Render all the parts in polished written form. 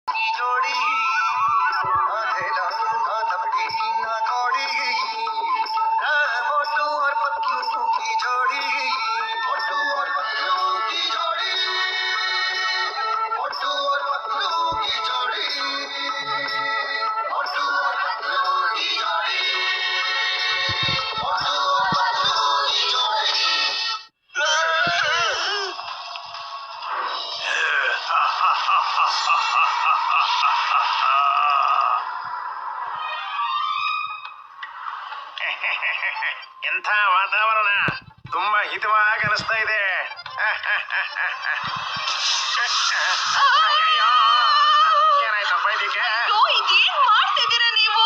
की जोड़ी ना धेला ना धबड़ी ना कौड़ी मोटू और पतलू की जोड़ी मोटू और पतलू की जोड़ी मोटू और पतलू की जोड़ी मोटू और पतलू की जोड़ी मोटू और पतलू की जोड़ी ಎಂಥ ವಾತಾವರಣ ತುಂಬಾ ಹಿತವಾಗಿ ಅನಿಸ್ತಾ ಇದೆ. ಏನಾಯ್ತಪ್ಪ ಇದಕ್ಕೆ? ಇದೇನ್ ಮಾಡ್ತಿದ್ದೀರಾ ನೀವು?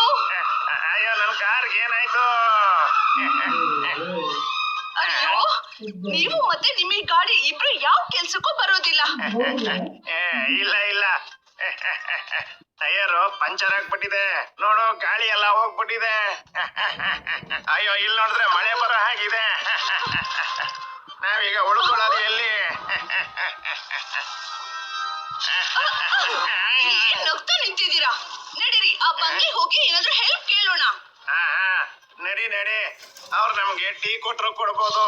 ಅಯ್ಯೋ ನನ್ನ ಕಾರ್ಗೆ ಏನಾಯ್ತು? ಅಯ್ಯೋ ನೀವು ಮತ್ತೆ ನಿಮ್ಮ ಗಾಡಿ ಇಬ್ರು ಯಾವ ಕೆಲ್ಸಕ್ಕೂ ಬರೋದಿಲ್ಲ. ಇಲ್ಲ ಇಲ್ಲ ಟೈರು ಪಂಚರ್ ಆಗ್ಬಿಟ್ಟಿದೆ ನೋಡು, ಗಾಳಿ ಎಲ್ಲ ಹೋಗ್ಬಿಟ್ಟಿದೆ. ಅಯ್ಯೋ ಇಲ್ಲಿ ನೋಡಿದ್ರೆ ಮಳೆ ಬರೋ ಹಾಗಿದೆ. ನಾವೀಗ ಉಳ್ಕೊಳ್ಳೋದು ಎಲ್ಲಿ? ಏನ್ ನಗ್ತಾ ನಿಂತಿದ್ದೀರಾ? ನಡೀರಿ ಆ ಬಂಗ್ಲೆ ಹೋಗಿ ಏನಾದ್ರೂ ಹೆಲ್ಪ್ ಕೇಳೋಣ. ನಡಿ ನಡಿ, ಅವ್ರು ನಮ್ಗೆ ಟೀ ಕೊಟ್ರು ಕೊಡ್ಬೋದು.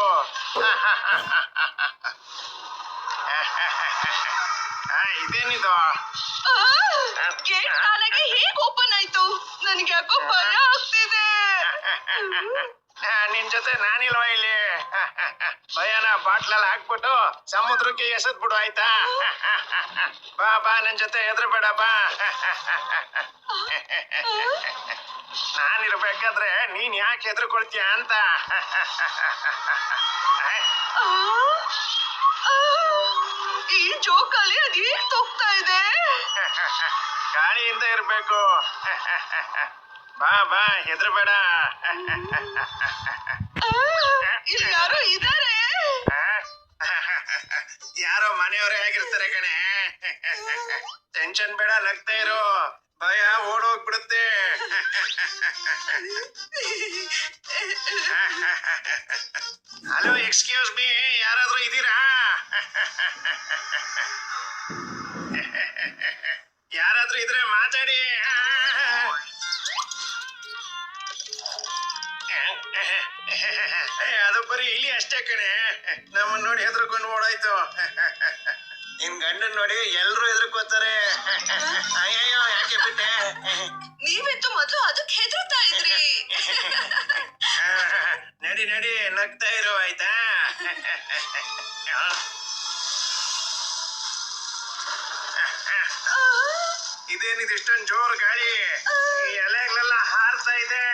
ಇದೇನಿದು? ಗೇಟ್ ತಾನಾಗೆ ಹೇಗ್ ಓಪನ್ ಆಯ್ತು? ನನ್ಗೆ ಯಾಕೋ ಭಯ ಆಗ್ತಿದೆ. ನಿನ್ ಜೊತೆ ನಾನಿಲ್ವಾ ಇಲ್ಲಿ? ಭಯನ ಬಾಟ್ಲಲ್ಲಿ ಹಾಕ್ಬಿಟ್ಟು ಸಮುದ್ರಕ್ಕೆ ಎಸೆದ್ ಬಿಡು ಆಯ್ತಾ? ಬಾ ಬಾ ನನ್ ಜೊತೆ ಹೆದರ್ಬೇಡ ಬಾ. ನಾನಿರ್ಬೇಕಾದ್ರೆ ನೀನ್ ಯಾಕೆ ಹೆದರ್ಕೊಳ್ತೀಯ ಅಂತ. ಈ ಜೋಕಾಲಿ ಅದ್ ಹೇಗ್ ತೋಗ್ತಾ ಇದೆ? ಗಾಳಿಯಿಂದ ಇರ್ಬೇಕು. ಬಾ ಬಾ ಹೆದರ್ಬೇಡ. ಇಲ್ಲಿ ಯಾರೋ ಇದಾರೆ. ಯಾರೋ ಮನೆಯವರೇ ಆಗಿರ್ತಾರೆ ಕಣೆ. ಟೆನ್ಷನ್ ಬೇಡ, ನಗ್ತಾ ಇರು, ಭಯ ಓಡೋಗ್ಬಿಡುತ್ತೆ. ಹಲೋ ಎಕ್ಸ್ಕ್ಯೂಸ್ ಮೀ, ಯಾರಾದ್ರೂ ಇದೀರಾ? ಯಾರಾದ್ರೂ ಇದ್ರೆ ಮಾತಾಡಿ. ಅದು ಬರೀ ಇಲ್ಲಿ ಅಷ್ಟೇ ಕಣೆ. ನಮ್ಮನ್ನ ನೋಡಿ ಹೆದರ್ಕೊಂಡು ಓಡಾಯ್ತು. ನಿನ್ ಗಂಡನ್ ನೋಡಿ ಎಲ್ರು ಹೆದರ್ಕೋತಾರೆ. ಅಯ್ಯಯ್ಯೋ ಯಾಕೆ ಬಿಟ್ಟೆ? ನೀವಿತ್ತು ಮೊದ್ಲು ಅದಕ್ಕೆ ಹೆದರ್ತಾ ಇದ್ರಿ. ನಡಿ ನಡಿ, ನಗ್ತಾ ಇರು ಆಯ್ತಾ? ಇದೇನಿದು ಇಷ್ಟೊಂದು ಜೋರು ಗಾಳಿ? ಎಲೆಗಳೆಲ್ಲ ಹಾರ್ತಾ ಇದೆ.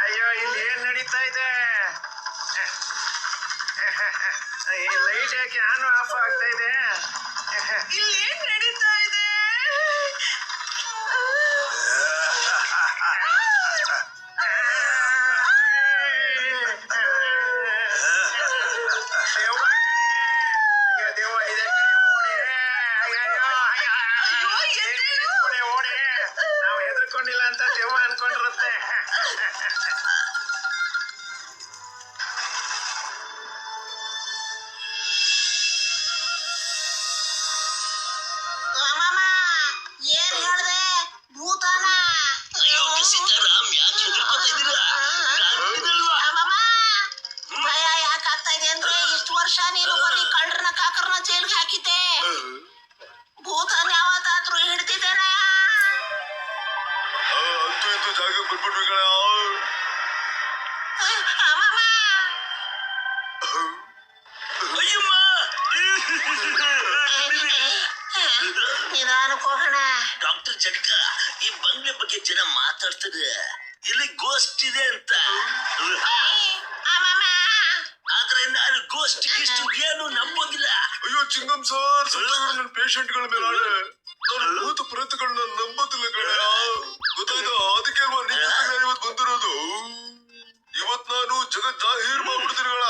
ಅಯ್ಯೋ ಇಲ್ಲಿ ಏನ್ ನಡೀತಾ ಇದೆ? ಈ ಲೈಟ್ ಯಾಕೆ ಆನ್ ಆಫ್ ಆಗ್ತಾ ಇದೆ? ಇಲ್ಲಿ ಏನ್ ನಡೀತಾ ಇದೆ? ನಾವು ಹೆದರ್ಕೊಂಡಿಲ್ಲ ಅಂತ ದೆವ್ವ ಅನ್ಕೊಂಡಿರುತ್ತೆ. ಏನ್ ಹೇಳ್ದೆ? ಭೂತಾನ? ಭಯ ಯಾಕಾಗ್ತಾ ಇದೆ ಅಂದ್ರೆ ಇಷ್ಟು ವರ್ಷ ನೀನು ಬರೀ ಕಳ್ಳರನ್ನ ಕಾಕರನ್ನ ಜೈಲ್ಗೆ ಹಾಕಿದ್ದೆ. ಭೂತಾನ ಯಾವತ್ತಾದ್ರೂ ಹಿಡ್ದಿದ್ದೇನೆ? ಅಂತೂ ಇಂತೂ ಜಾಗ ಬಂದ್ಬಿಟ್ವಿ ಕಣ. ನಿಧಾನಕ್ಕೆ ಹೋಗೋಣ. ಡಾಕ್ಟರ್ ಜಟ್ಕ, ಈ ಬಂಗ್ಲೆ ಬಗ್ಗೆ ಜನ ಮಾತಾಡ್ತದೆ, ಇಲ್ಲಿ ಗೋಸ್ಟ್ ಇದೆ ಅಂತ. ಆದ್ರೆ ನಾನು ಗೋಸ್ಟ್ ಗಿಸ್ಟ್ ಏನು ನಂಬೋದಿಲ್ಲ. ಅಯ್ಯೋ ಚಿಂಗಂ ಸರ್, ಸತ್ತವರು ನನ್ನ ಪೇಷಂಟ್ಗಳ ಮೇಲೆ ಆಳೆ. ನಾನು ಭೂತ ಪ್ರೇತಗಳನ್ನ ನಂಬೋದಿಲ್ಲ ಕಣ. ಗೊತ್ತಾಯ್ತಾ? ಅದಕ್ಕೆ ಅಲ್ವಾ ನಿನ್ ಜೊತೆಗೆ ನಾನು ಇವತ್ತು ಬಂದಿರೋದು. ಇವತ್ ನಾನು ಜಗತ್ ಜಾಹೀರ್ ಮಾಡ್ಬಿಡ್ತೀನಿ ಕಣ,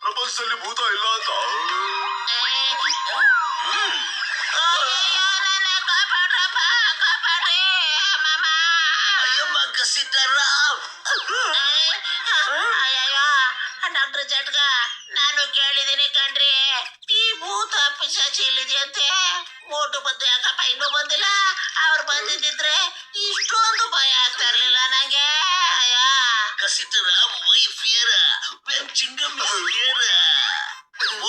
ಪ್ರಪಂಚದಲ್ಲಿ ಭೂತ ಇಲ್ಲ ಅಂತ. ಅಯ್ಯಮ್ಮ ಗಸಿದ್ದಾರಾವ್. ಡಾಕ್ಟರ್ ಜಟ್ಗ, ನಾನು ಕೇಳಿದೀನಿ ಕಣ್ರಿ, ಈ ಭೂತ ಪಿಶಾಚಿ ಇಲ್ಲಿದೆಯಂತೆ. ಓಟು ಬಂದು ಯಾಕಪ್ಪ ಇನ್ನೂ ಬಂದಿಲ್ಲ? ಅವ್ರು ಬಂದಿದ್ದಿದ್ರೆ ಇಷ್ಟೊಂದು ಭಯ ಆಗ್ತಾ ಇರ್ಲಿಲ್ಲ ನಂಗೆ. ಅಯ್ಯ. ಕಸಿತರ ಮೈ ಫಿಯರ್ ವೆನ್ ಚಿಂಗಮ್ ಇಸ್ ಹಿಯರ್.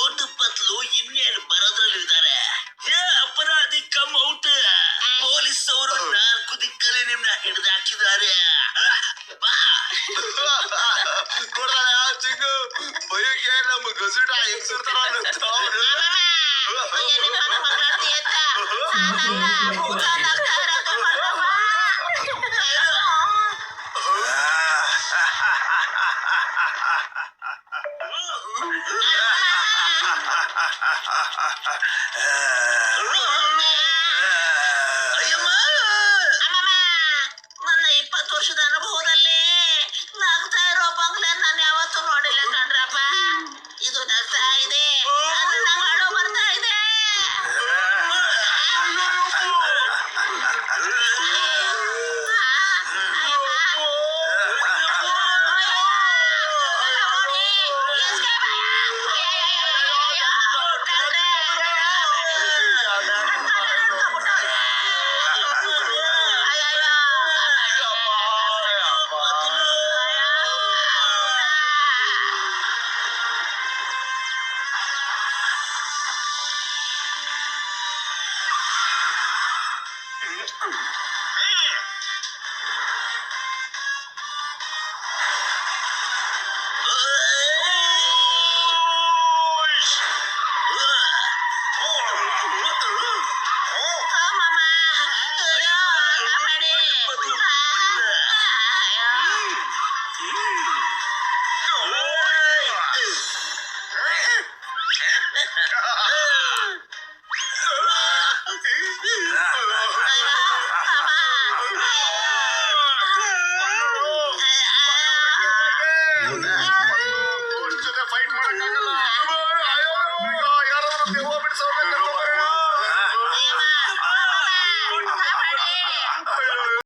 ಓಟು ಪತ್ಲು ಇನ್ನೇನು ಬರೋದ್ರಲ್ಲಿದ್ದಾರೆ. ಏ ಅಪರಾಧಿ ಕಮ್ ಔಟ್. ಪೊಲೀಸ್ ಅವರು ನಾಲ್ಕು ದಿಕ್ಕಲ್ಲಿ ನಿಮ್ನ ಹಿಡಿದು ಹಾಕಿದ್ದಾರೆ. ಬಾ. ನೋಡ್ದಾರ ಚಿಂಗು ಭಯಕ್ಕೆ ನಮ್ಮ ಗಸಿಟ ಹೆಂಗ್ಸಿರ್ತಾರ ಅಯ್ಯಮ್ಮ. ನನ್ನ 20 ವರ್ಷದ ಅನುಭವದಲ್ಲಿ ನಗ್ತಾ ಇರೋ ಬಂಗ್ಲೆ ನಾನು ಯಾವತ್ತೂ ನೋಡಿಲ್ಲ ಕಣ್ರಪ್ಪ. ಇದು ನಗ್ತಾ ಇದೆ, ಅದು ನಂಗ್ ಅಳು ಬರ್ತಾ ಇದೆ.